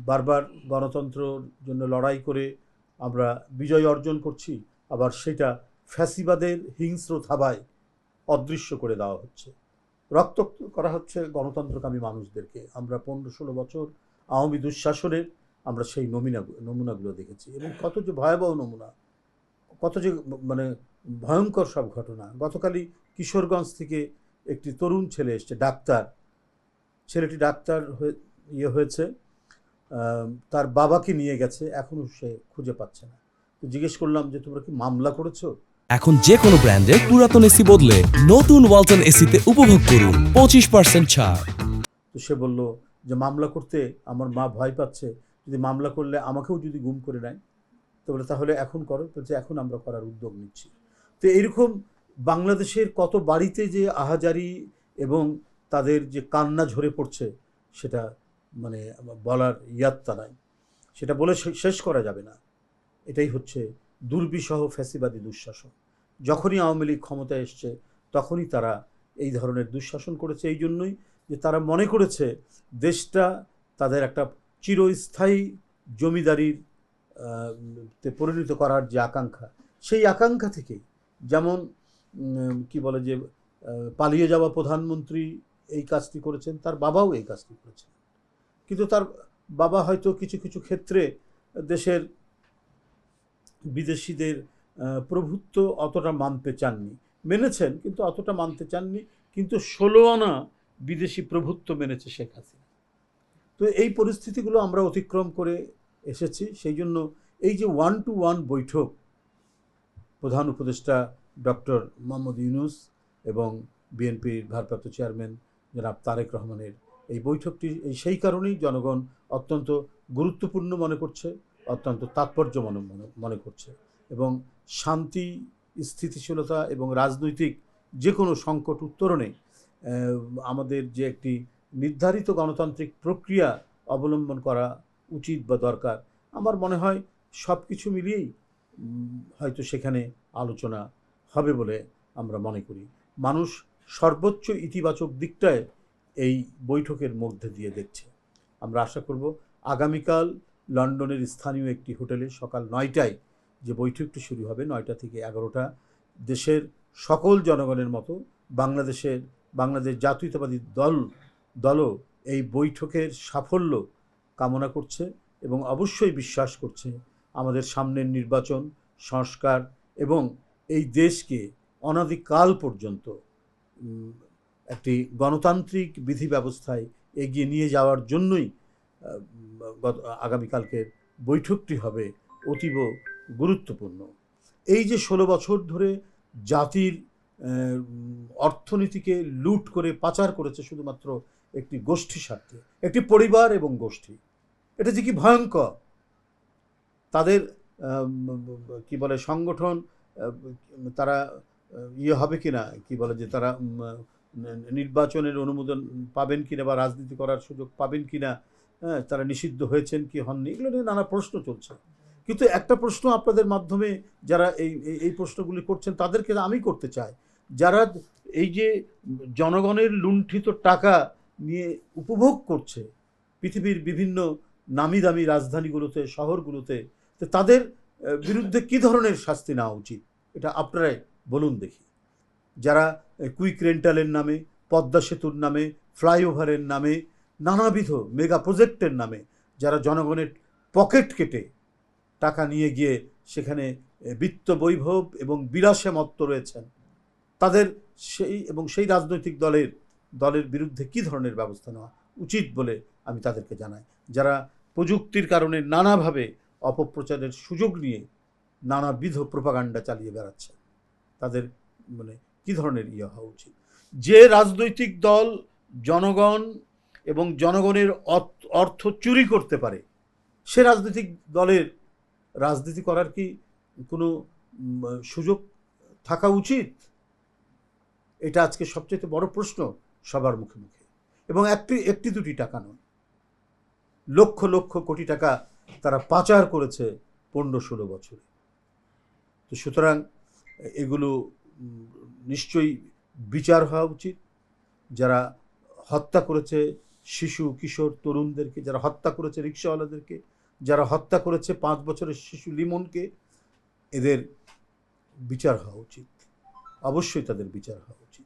বারবার গণতন্ত্রের জন্য লড়াই করে আমরা বিজয় অর্জন করছি, আবার সেটা ফ্যাসিবাদের হিংস্র থাবায় অদৃশ্য করে দেওয়া হচ্ছে, রক্তাক্ত করা হচ্ছে গণতন্ত্রকামী মানুষদেরকে। আমরা 15-16 বছর আওয়ামী দুঃশাসনের আমরা সেই নমুনাগুলো দেখেছি, এবং কত যে ভয়াবহ নমুনা, কত যে মানে ভয়ঙ্কর সব ঘটনা। গতকালই কিশোরগঞ্জ থেকে একটি তরুণ ছেলে এসছে, ডাক্তার, ছেলেটি ডাক্তার হয়েছে, তার বাবাকে নিয়ে গেছে, এখনও সে খুঁজে পাচ্ছে না। তো জিজ্ঞেস করলাম যে তোমরা কি মামলা করেছো? এখন যে কোনো ব্র্যান্ডের পুরাতন এসি বদলে নতুন ওয়ালটন এসিতে উপভোগ করুন 25% ছাড়। তো সে বলল যে মামলা করতে আমার মা ভয় পাচ্ছে, যদি মামলা করলে আমাকেও যদি গুম করে নেয়। তো বলে তাহলে এখন করো। বলছে এখন আমরা করার উদ্যোগ নিচ্ছি। তো এরকম বাংলাদেশের কত বাড়িতে যে আহাজারি এবং তাদের যে কান্না ঝরে পড়ছে, সেটা মানে বলার ইয়াত্তা নাই, সেটা বলে শেষ করা যাবে না। এটাই হচ্ছে দুর্বিষহ ফ্যাসিবাদী দুঃশাসন। যখনই আওয়ামী লীগ ক্ষমতায় এসছে তখনই তারা এই ধরনের দুঃশাসন করেছে, এই জন্যই যে তারা মনে করেছে দেশটা তাদের একটা চিরস্থায়ী জমিদারির তে পরিণত করার যে আকাঙ্ক্ষা, সেই আকাঙ্ক্ষা থেকেই, যেমন কি বলে যে পালিয়ে যাওয়া প্রধানমন্ত্রী এই কাজটি করেছেন, তার বাবাও এই কাজটি করেছেন। কিন্তু তার বাবা হয়তো কিছু কিছু ক্ষেত্রে দেশের বিদেশিদের প্রভুত্ব অতটা মানতে চাননি, মেনেছেন কিন্তু অতটা মানতে চাননি, কিন্তু 16 আনা বিদেশি প্রভুত্ব মেনেছে শেখ হাসিনা। তো এই পরিস্থিতিগুলো আমরা অতিক্রম করে এসেছি। সেই জন্য এই যে 1-to-1 বৈঠক প্রধান উপদেষ্টা ডক্টর মোহাম্মদ ইউনূস এবং বিএনপির ভারপ্রাপ্ত চেয়ারম্যান জনাব তারেক রহমানের এই বৈঠকটি সেই কারণেই জনগণ অত্যন্ত গুরুত্বপূর্ণ মনে করছে, অত্যন্ত তাৎপর্য মনে করছে, এবং শান্তি, স্থিতিশীলতা এবং রাজনৈতিক যে কোনো সংকট উত্তরণে আমাদের যে একটি নির্ধারিত গণতান্ত্রিক প্রক্রিয়া অবলম্বন করা উচিত বা দরকার, আমার মনে হয় সব কিছু মিলিয়েই হয়তো সেখানে আলোচনা হবে বলে আমরা মনে করি। মানুষ সর্বোচ্চ ইতিবাচক দিকটায় এই বৈঠকের মধ্যে দিয়ে দেখছে। আমরা আশা করব আগামীকাল লন্ডনের স্থানীয় একটি হোটেলে সকাল 9টায় যে বৈঠকটি শুরু হবে, 9টা থেকে 11টা, দেশের সকল জনগণের মতো বাংলাদেশ জাতীয়তাবাদী দলও এই বৈঠকের সাফল্য কামনা করছে এবং অবশ্যই বিশ্বাস করছে আমাদের সামনের নির্বাচন, সংস্কার এবং এই দেশকে অনাদিকাল পর্যন্ত একটি গণতান্ত্রিক বিধি ব্যবস্থায় এগিয়ে নিয়ে যাওয়ার জন্যই আগামীকালকের বৈঠকটি হবে অতীব গুরুত্বপূর্ণ। এই যে 16 বছর ধরে জাতির অর্থনীতিকে লুট করে পাচার করেছে শুধুমাত্র একটি গোষ্ঠী স্বার্থে, একটি পরিবার এবং গোষ্ঠী, এটা যে কি ভয়ঙ্কর। তাদের কি বলে সংগঠন, তারা হবে কি না, কি বলে যে তারা নির্বাচনের অনুমোদন পাবেন কিনা বা রাজনীতি করার সুযোগ পাবেন কিনা, তারা নিষিদ্ধ হয়েছেন কি হননি, এগুলো নিয়ে নানা প্রশ্ন চলছে। কিন্তু একটা প্রশ্ন আপনাদের মাধ্যমে যারা এই প্রশ্নগুলি করছেন তাদেরকে আমি করতে চাই, যারা এই যে জনগণের লুণ্ঠিত টাকা নিয়ে উপভোগ করছে পৃথিবীর বিভিন্ন নামি দামি রাজধানীগুলোতে, শহরগুলোতে, তো তাদের বিরুদ্ধে কী ধরনের শাস্তি নেওয়া উচিত এটা আপনারাই বলুন দেখি। যারা কুইক রেন্টালের নামে, পদ্মা সেতুর নামে, ফ্লাইওভারের নামে, নানাবিধ মেগা প্রজেক্টের নামে যারা জনগণের পকেট কেটে টাকা নিয়ে গিয়ে সেখানে বিত্ত বৈভব এবং বিলাসে মত্ত রয়েছেন, তাদের সেই রাজনৈতিক দলের বিরুদ্ধে কী ধরনের ব্যবস্থা নেওয়া উচিত বলে আমি তাদেরকে জানাই। যারা প্রযুক্তির কারণে নানাভাবে অপপ্রচারের সুযোগ নিয়ে নানাবিধ প্রোপাগান্ডা চালিয়ে বেড়াচ্ছে, তাদের মানে কী ধরনের হওয়া উচিত। যে রাজনৈতিক দল জনগণ এবং জনগণের অর্থ চুরি করতে পারে, সে রাজনৈতিক দলের রাজনীতি করার কি কোনো সুযোগ থাকা উচিত? এটা আজকে সবচেয়ে বড় প্রশ্ন সবার মুখে মুখে। এবং একটি দুটি টাকা নয়, লক্ষ লক্ষ কোটি টাকা তারা পাচার করেছে 15-16 বছরে। তো সুতরাং এগুলো নিশ্চয়ই বিচার হওয়া উচিত। যারা হত্যা করেছে, শিশু কিশোর তরুণদেরকে, যারা হত্যা করেছে রিক্সাওয়ালাদেরকে, যারা হত্যা করেছে 5 বছরের শিশু লিমনকে, এদের বিচার হওয়া উচিত। অবশ্যই তাদের বিচার হওয়া উচিত।